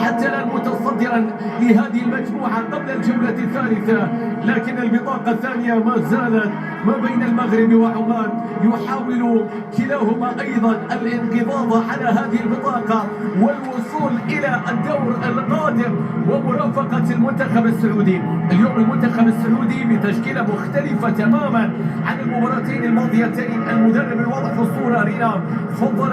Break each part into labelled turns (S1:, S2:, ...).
S1: حتى الآن متصدرا لهذه المجموعة قبل الجولة الثالثة، لكن البطاقة الثانية ما زالت ما بين المغرب وعمان. يحاول كلاهما أيضا الانقضاض على هذه البطاقة والوصول إلى الدور القادم ومرافقة المنتخب السعودي. اليوم المنتخب السعودي بتشكيلة مختلفة تماما عن المباراتين الماضيتين. المدرب الواضح في الصورة رينام فضل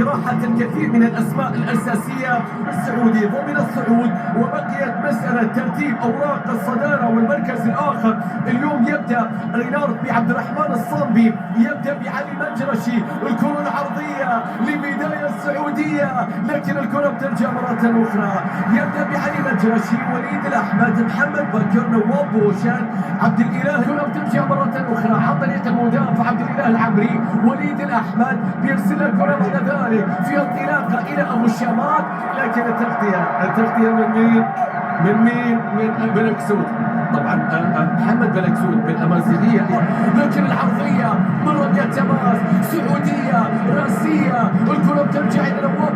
S1: إراحة الكثير من الأسماء الأساسية. السعودي ضمن الصعود وبقيت مسألة ترتيب أوراق الصدارة والمركز الآخر. اليوم يبدأ رينارد بعبد الرحمن الصامبي، يبدأ بعلي المنجرشي. الكرة العرضية لبداية السعودية، لكن الكرة بترجع مرة أخرى. يبدأ بعلي المنجرشي، وليد الأحمد، محمد بكر، نواف بوشان، عبد الإله. الكرة بترجع مرة أخرى عن طريق المدافع عبد الإله العمري. وليد الأحمد بيرسل الكرة بعد ذلك في انطلاقة إلى أبو الشمال، لكن التغطية من بلكسود. طبعا محمد بلكسود بالأمازيغية، لكن العرضية من رمية تماس سعودية راسية. الكرة بترجع إلى نواف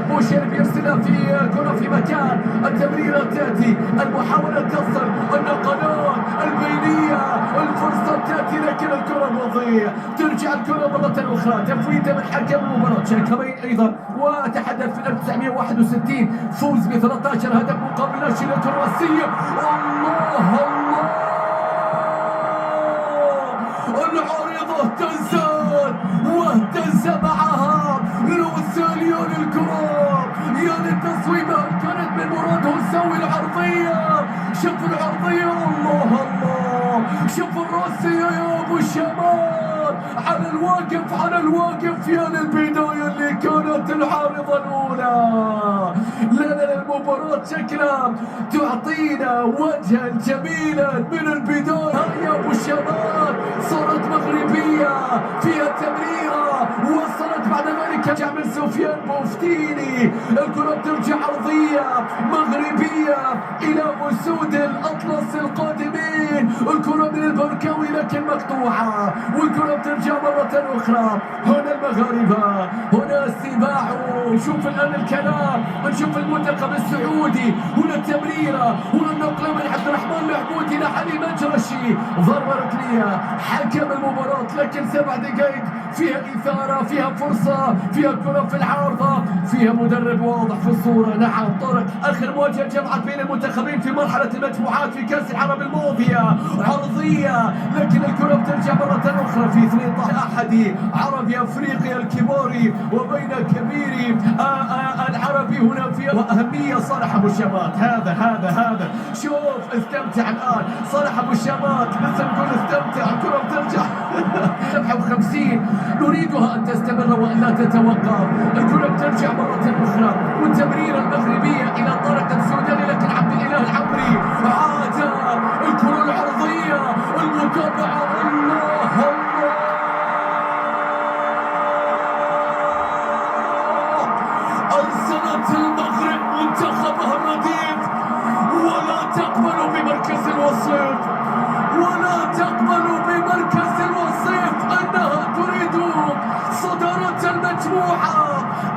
S1: بوشان بيرسلها في كرة في مكان. التمريرة تأتي، المحاولة تصل، النقلات البينية، الفرصة تأتي، لكن الكرة مضيع. ترجع الكرة مرة أخرى، تفويتة من حكم المباراة شاكرين أيضا. وأتحدث في 1961 فوز ب 13 هدف مقابل لا شيء للكرواسية. الله العارضة اهتزت واهتز معها روساليون الكرة. يعني التصويبة كانت من مراد هساوي العرضية. شوف العرضية، الله شوف الراسية يا أبو الشمال على الواقف يا البداية اللي كانت العارضة الأولى. لا المباراة شكلها تعطينا وجها جميلا من البداية. يا أبو الشمال صارت مغربية فيها التمريرة، وصلت بعد ذلك جاء من سفيان بوفتيني. الكرة بترجع عرضية مغربية إلى أسود الأطلس القادمين. الكرة من البركاوي لكن مقطوعة، والكرة بترجع مرة أخرى. هنا المغاربة، هنا السباع. شوف الآن الكلام، نشوف المنتخب السعودي. هنا التمريرة، هنا النقلة من عبد الرحمن محمود إلى علي المنجرشي. ضربة ركنية حكم المباراة، لكن 7 دقائق فيها إثارة، فيها فرصة، فيها كرة في العارضة، فيها مدرب واضح في الصورة. نعم طارق، آخر مواجهة جمعت بين المنتخبين في مرحلة المجموعات في كأس العرب الماضية. عرضية، لكن الكرة بترجع مرة أخرى في 12 أحد عربي أفريقيا الكبار وبين كبير العربي. هنا في أهمية صالح أبو الشمات. هذا شوف استمتع الآن صالح أبو الشمات، لسه نقول استمتع. الكرة بترجع 57 نريدها أن تستمر وأن لا تتوقف. الكرة بترجع مرة أخرى، والتمريرة المغربية إلى طارق السوداني، لكن عبد الإله العمري عاد. الكرة العرضية، المتابعة، الله أرسلت المغرب منتخبها الرديف، ولا تقبل بمركز الوصيف، أنها تريد صدارة المجموعة.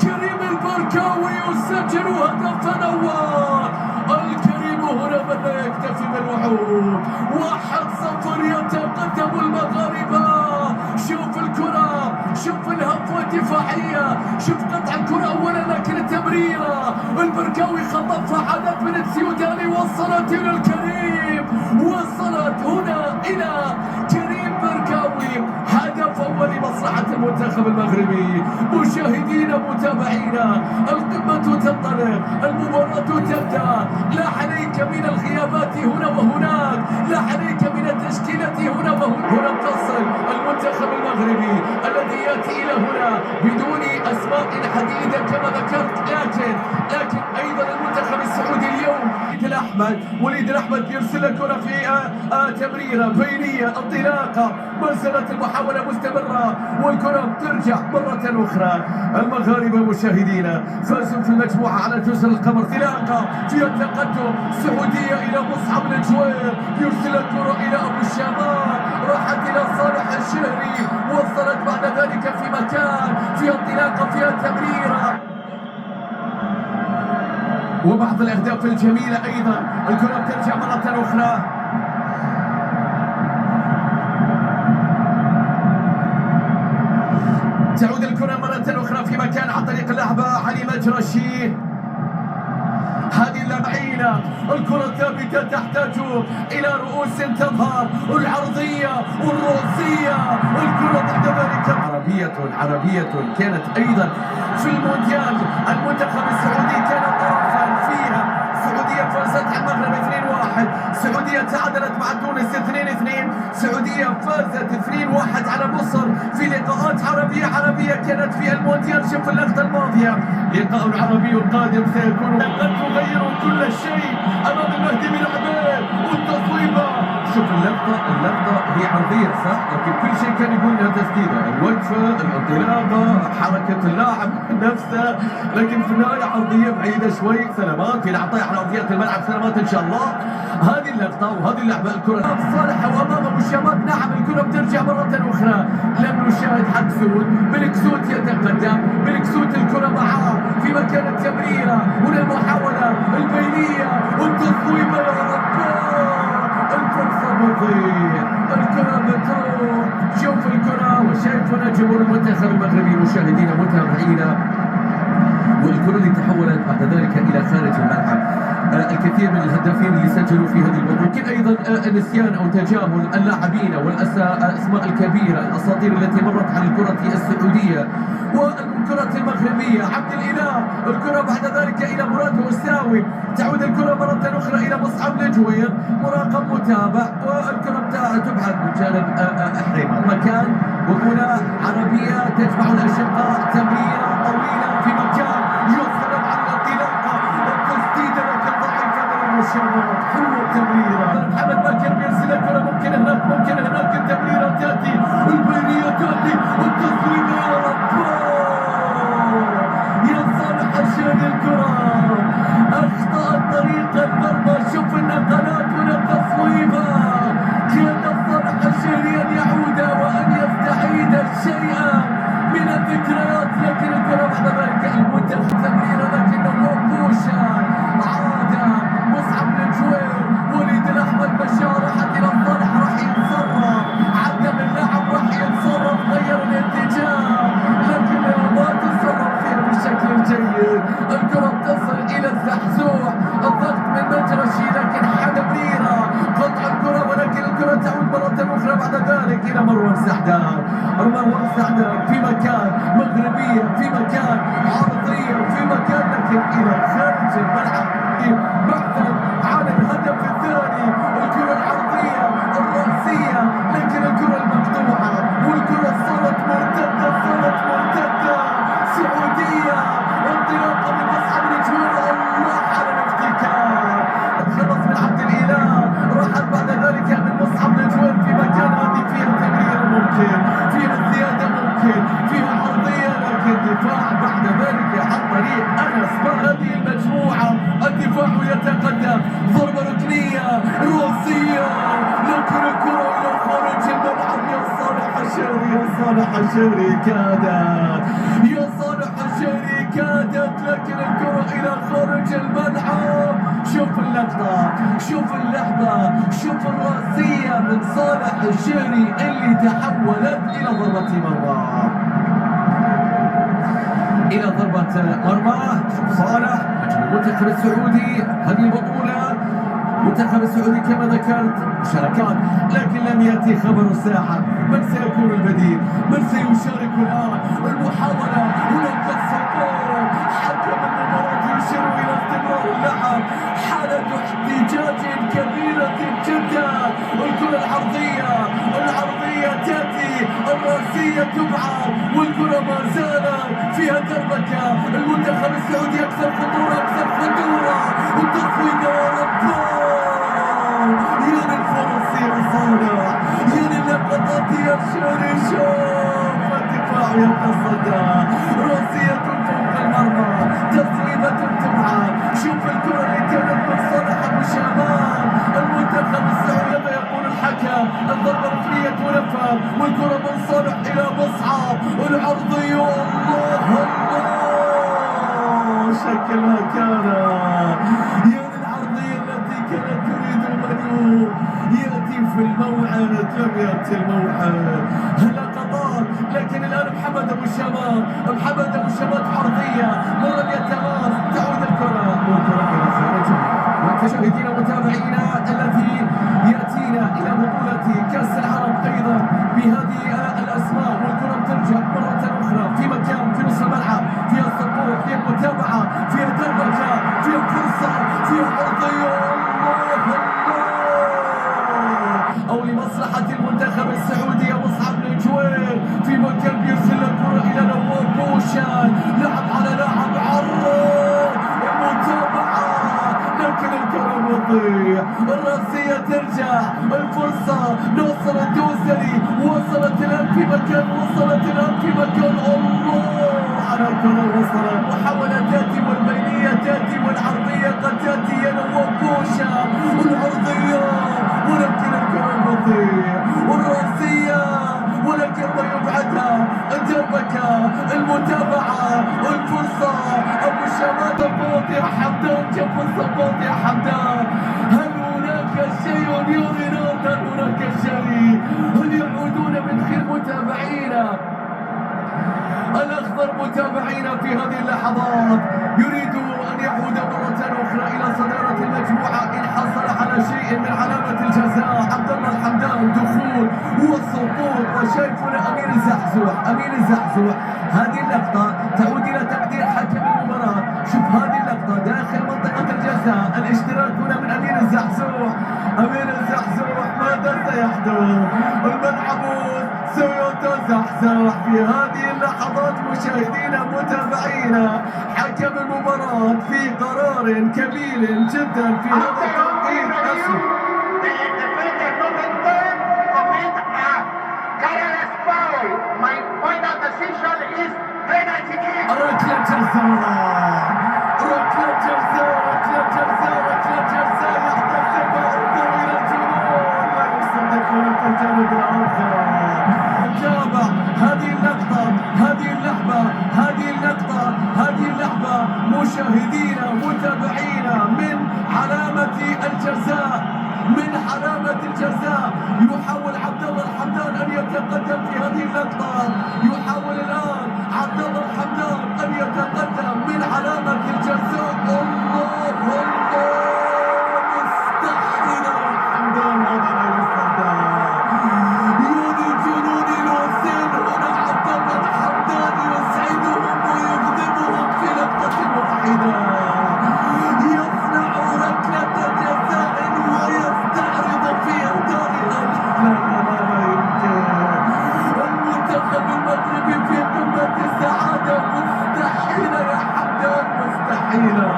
S1: كريم البركاوي يسجل هدف أول. الكريم هنا من لا يكتفي بالوعود. 1-0 يتقدم المغاربة. شوف الكرة، شوف الهفوة الدفاعية، شوف قطع الكرة أولا، لكن التمريرة البركاوي خطفها، عادت من السيوداني، وصلت إلى الكريم، وصلت هنا إلى كريم بركاوي. هدف أول لمصلحة المنتخب المغربي. مشاهدينا متابعينا، القمة تنطلق، المباراة تبدأ. لا عليك من الغيابات هنا وهناك، لا عليك من التشكيلة هنا وهناك. هنا تصل المنتخب المغربي الذي يأتي إلى هنا بدون أسماء حديدة كما ذكرت، لكن أيضا المنتخب السعودي اليوم. وليد الأحمد يرسل الكرة في تمريرة بينية، انطلاقة، ما زالت المحاولة مستمرة، والكرة ترجع مرة أخرى. المغاربة مشاهدينا فازوا في المجموعة على جزر القمر. انطلاقة فيها التقدم، سعودية إلى مصعب الجوير، يرسل الكرة إلى أبو الشمال، راحت إلى صالح الشهري، وصلت بعد ذلك في مكان، فيها انطلاقة، فيها تمريرة. وبعض الأهداف الجميلة أيضا. الكرة بترجع مرة أخرى. تعود الكرة مرة أخرى في مكان عن طريق اللعبة علي مجرشي. هذه اللعينة الكرة ثابتة تحتاج إلى رؤوس تظهر، العرضية والرأسية. الكرة بعد ذلك عربية كانت أيضا في المونديال. المنتخب السعودي كان طرفا فيها. السعودية فازت على المغرب 2-1، السعودية تعادلت مع تونس 2-2، السعودية فازت 2-1 على مصر في لقاءات عربية كانت في المونديال. شوف اللقطة الماضية، لقاء العربي القادم سيكون قد تغير كل شيء أمام المهدي بن عبيد والتصويبة. شوف اللقطة هي عرضية صح، لكن كل شيء كان يقول انها تسديدة، الوقفة، الانطلاقة، حركة اللاعب نفسه، لكن في النهاية عرضية بعيدة شوي. سلامات في العطاء على أرضية الملعب، سلامات إن شاء الله. هذه اللقطة وهذه اللعبة، الكرة صالح وأمام مشامات. نعم الكرة بترجع مرة أخرى. لم نشاهد حكسوت، بلكسوت يتقدم، بلكسوت الكرة معاه في مكان التمريرة، هنا المحاولة البينية والتصويبة. يا رب الفرصة بتضيع، الكرة بتروح. شوف الكرة وشايفنا جمهور المنتخب المغربي، مشاهدينا متابعينا، والكرة اللي تحولت بعد ذلك إلى خارج الملعب. الكثير من الهدافين اللي سجلوا في هذه البطولة، يمكن أيضا نسيان أو تجاهل اللاعبين والأسماء الكبيرة، الأساطير التي مرت على الكرة السعودية والكرة المغربية. عبد الإله، الكرة بعد ذلك إلى مراد هوساوي. تعود الكرة مرة أخرى إلى مصعب الجوير، مراقب متابع، والكرة تبعد من جانب حريمة. مكان بطولة عربية تجمع الأشقاء، تمريرة طويلة في مكان يسلم على الانطلاقة، التسديدة لكن ضعيفة من المشاركة. حلوة التمريرة، محمد باكر بيرسل الكرة، ممكن هناك التمريرة تأتي، البينية تأتي، والتصويبة. يا رب يا صالح الشهري، الكرة أخطأت طريق المرمى. شوف النقلات هنا، التصويبة. كاد صالح الشهري أن يعود وأن يستعيد شيئا من الذكريات، لكن الكرة بعد ذلك المنتخب تمريرة لكنه موقوشة. عاد مصعب الجوير، وليد الأحمد بشار حتى إلى الصالح، راح يتصرف، عدم اللاعب راح يتصرف، غير الاتجاه، لكن ما تصرف فيها بشكل جيد. الكرة تصل إلى الزحزوح، الضغط من مجرشي، لكن حدبيرة قطع الكرة، ولكن الكرة تعود مرة أخرى بعد ذلك إلى مروان سعدان. مروان سعدان في مكان مغربية، في مكان عرضية، في مكان لكن إلى خارج الملعب. بحثا عن الهدف الثاني، الكرة العرضية الرأسية، لكن الكرة المقطوعة، والكرة صارت مرتدة سعودية. انطلاقة من مصعب الجوير، الله على الافتكار. تخلص من عبد الإله، راحت بعد ذلك من مصعب الجوير في مكان هذه فيها تمرير ممكن، فيها زيادة ممكن، فيها عرضية، لكن دفاع بعد ذلك عن طريق أنس. هذه المجموعة الدفاع يتقدم، ضربة ركنية رأسية، لكن الكرة إلى خارج الملعب. يا صالح الشهري كادت، لكن الكرة إلى خارج الملعب. شوف اللقطة، شوف اللحظة، شوف الرأسية من صالح الشهري اللي تحولت إلى ضربة مرمى. شوف صالح المنتخب السعودي، هذه البطولة المنتخب السعودي كما ذكرت مشاركات، لكن لم يأتي خبر الساعة. من سيكون البديل؟ من سيشارك الآن؟ المحاولة هناك السقوط، حكم المباراة يشير إلى استمرار اللعب، حالة احتجاج كبيرة جدا. الكرة العرضية تأتي، الرأسية تبعد، والكرة ما زالت فيها دربكة. المنتخب السعودي أكثر خطورة، والتصويبة. يا رب يا للفرص يا صالح، يا للقطات يا شهري. شوف الدفاع يتصدى، رأسية فوق المرمى، تصويبة تبعد. شوف الكرة اللي كانت من صالح أبو شامان. المنتخب السعودي ماذا يقول الحكم؟ الضربة الركنية تنفذ، والكرة من صالح إلى مصعب، العرضية. الله كما كان. يا للعرضية التي كانت تريد منو يأتي في الموعد، لم يأتي الموعد. لقطات، لكن الآن محمد أبو الشمال، محمد أبو الشمال عرضية مرة يتماس، تعود الكرة والكرة إلى خارج. مشاهدينا ومتابعينا الذي يأتينا إلى بطولة كأس العرب أيضا بهذه الأسماء، والكرة ترجع مرة أخرى في مكان في نصف الملعب، فيها السبورت، فيها المتابعة، فيها الدربكة، فيها الفرصة، فيها عرضية. أو لمصلحة المنتخب السعودي مصعب بن جويل في مكان بيرسل الكرة إلى نواف بوشان، لعب على لاعب عرض، المتابعة لكن الكرة تضيع، الرأسية ترجع، الفرصة ناصر الدوسري وصلت الآن في مكان، وصلت الآن في مكان، الله على الكرة وصلت، محاولة تأتي والبينية تأتي والعرضية قد تأتي يا نواف بوشان، والعرضية ولكن الكرة تضيع، والرأسية ولكن ما يبعدها، الدربكة، المتابعة، الفرصة، أبو شمال الصباط يا حمدان، شوف الصباط يا حمدان، هل هناك شيء يا رينالدو؟ هل هناك شيء؟ هل يعودون من خير متابعينا الأخضر؟ متابعينا في هذه اللحظات يريد أن يعود مرة أخرى إلى صدارة المجموعة إن حصل على شيء من علامة الجزاء. عبد الله الحمدان دخول والسقوط، وشايفنا أمين الزحزوح، أمين الزحزوح. هذه اللقطة تعود إلى تقدير حكم المباراة. شوف هذه اللقطة داخل منطقة الجزاء، الاشتراك هنا من أمين الزحزوح. أمين الزحزوح ماذا سيحدث؟ الملعب سيتزحزح في هذه اللحظات. مشاهدينا متابعينا، حكم المباراة في قرار كبير جدا في هذا التوقيت. ركلة جزاء، ركلة جزاء، ركلة جزاء، ركلة جزاء يحتسبها انظر الى الجنون، لا يصدقون في الجانب الاخر. تابع هذه اللقطة، هذه اللحظة، هذه اللقطة، هذه اللحظة مشاهدينا متابعينا من علامة الجزاء، من علامة الجزاء. يحاول عبد الله الحمدان أن يتقدم في هذه اللقطة، يحاول الآن عبد الله الحمدان أن يتقدم من علامة الجزاء. الله الله، مستحيل الحمدان، هذا لا يصدق. يوني جنون الوسيل هنا، عبد الله الحمدان يسعدهم ويغضبهم في لقطة واحدة، يصنع ركلة جزاء ويستعرض في أدارها. لا يمكن، المنتخب المغربي في قمة السعادة. مستحيلة يا حمدان، مستحيلة.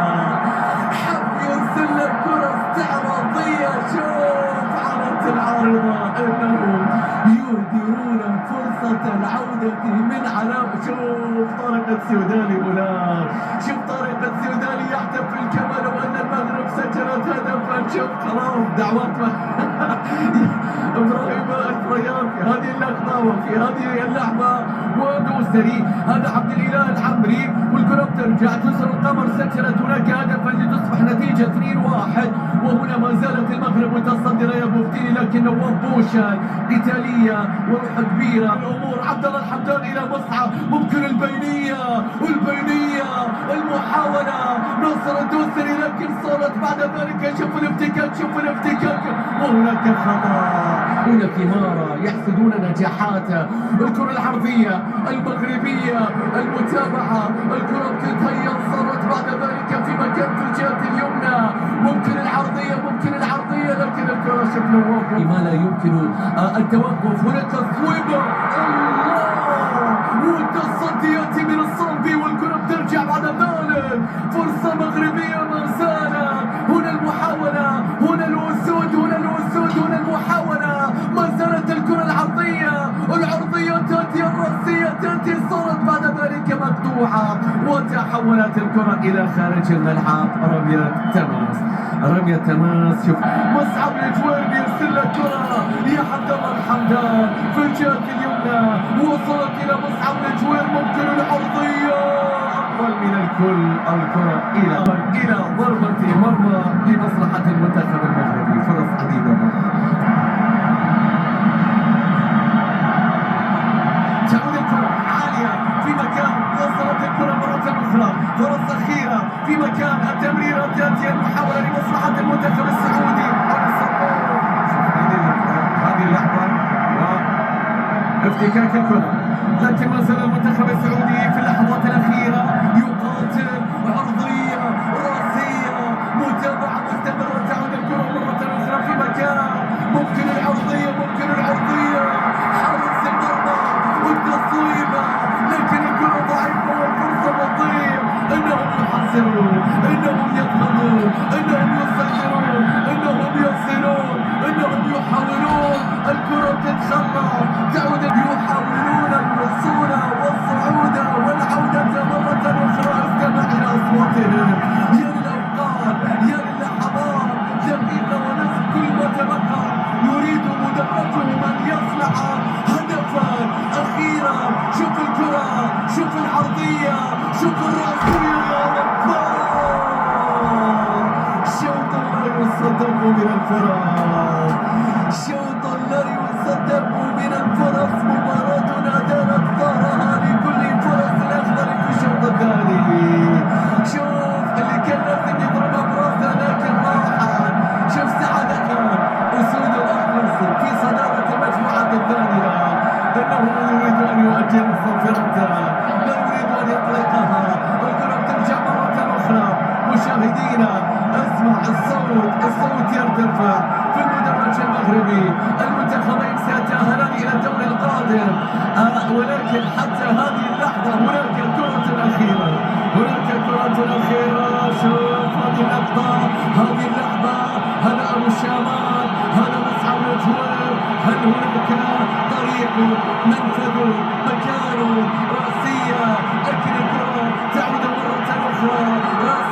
S1: حب يرسل لك كرة استعراضية، شوف على العارضة انهم يهدرون فرصة العودة من علامة. شوف طارق السوداني هناك، شوف طارق السوداني يحتفل كما لو ان المغرب سجلت هدفا. شوف خلاص دعوات ابراهيم الفريان في هذه اللقطة وفي هذه اللعبة، ودوسري، هذا عبد الاله العمري، والكرة ترجع تسر القمر، سجلت هناك هدفا لتصبح نتيجة 2-1. وهنا ما زالت المغرب متصدرة يا مفتي، لكن نواف بوشان قتالية وروح كبيرة. الأمور عبد الله الحمدان إلى مصعب، ممكن البينية، البينية، المحاولة، ناصر الدوسري، لكن صارت بعد ذلك. شوف الافتكاك، شوف الافتكاك، وهناك خطأ. هنا كمارة يحسدون نجاحاته. الكرة العرضية المغربية، المتابعة، الكرة بتتهيأ، صارت بعد ذلك في مكان في الجهة اليمنى، ممكن العرضية، ممكن العرضية، لكن الكرة شوف نواف ما لا يمكن التوقف. هنا تصويبة، الله، والتصدي يأتي من الصلبي، والكرة بترجع بعد ذلك. فرصة مغربية ما زالت. هنا المحاولة، هنا الأسود، هنا الأسود، هنا المحاولة، ما زالت الكرة العرضية، العرضية تأتي، الرأسية تأتي، صارت بعد ذلك مقطوعة، وتحولت الكرة إلى خارج الملعب. رمية تماس، رمية تماس. شوف مصعب الجويل بيرسل لك كرة يا عبد الله الحمدان في الجهة اليمنى، وصلت إلى مصعب الجويل، ممكن العرضية أفضل من تنقل الكرة إلى ضربة مرمى لمصلحة المنتخب المغربي. فرص عديدة تعود الكرة عالية في مكان، وصلت الكرة مرة أخرى، فرص أخيرة في مكان، التمريرة الذاتية المحاولة لمصلحة المنتخب السعودي. هذه اللحظة وافتكاك الكرة، لكن ما زال المنتخب السعودي في اللحظات الأخيرة يقاتل. عرضية راسية، متابعة مستمرة، تعود الكرة مرة أخرى في مكان، ممكن العرضية حارس المرمى والتصويبة، لكن الكرة ضعيفة والفرصة بطيئة. إنهم يحصلون، إنهم يضغطون، إنهم يسيطرون، إنهم يصلون، إنهم يحاولون. الكرة تتخلى، تعود، يحاولون الوصول والصعود والعودة مرة أخرى. استمع إلى أصواتهم، يا للأوقات، يا للحظات، دقيقة ونصف كل ما تبقى. يريد مدربهم أن يصنع هدفا أخيرا. شوف الكرة، شوف العرضية، شوف الرأسية، شوط لا يصدق من الفرص، شوط لا يصدق من الفرص. مباراتنا دارت ظهرها لكل فرص الأخضر في الشوط الثاني. شوف اللي كان لازم يضربها براسه لكن راحت. شوف سعادتها أسود الأطلس في صدارة المجموعة الثانية. إنه يريد أن يؤجل صافرته، لا يريد أن يطلقها. الكرة ترجع مرة أخرى. مشاهدينا اسمع الصوت يرتفع في المدرج المغربي. المنتخبين سيتأهلان إلى الدور القادم، ولكن حتى هذه اللحظة هناك الكرة الأخيرة، شوف هذه اللحظة، هذا أبو الشامات، هذا مصعب الجوير. هل هناك طريق، منفذ، مكان، رأسية؟ لكن الكرة تعود مرة أخرى.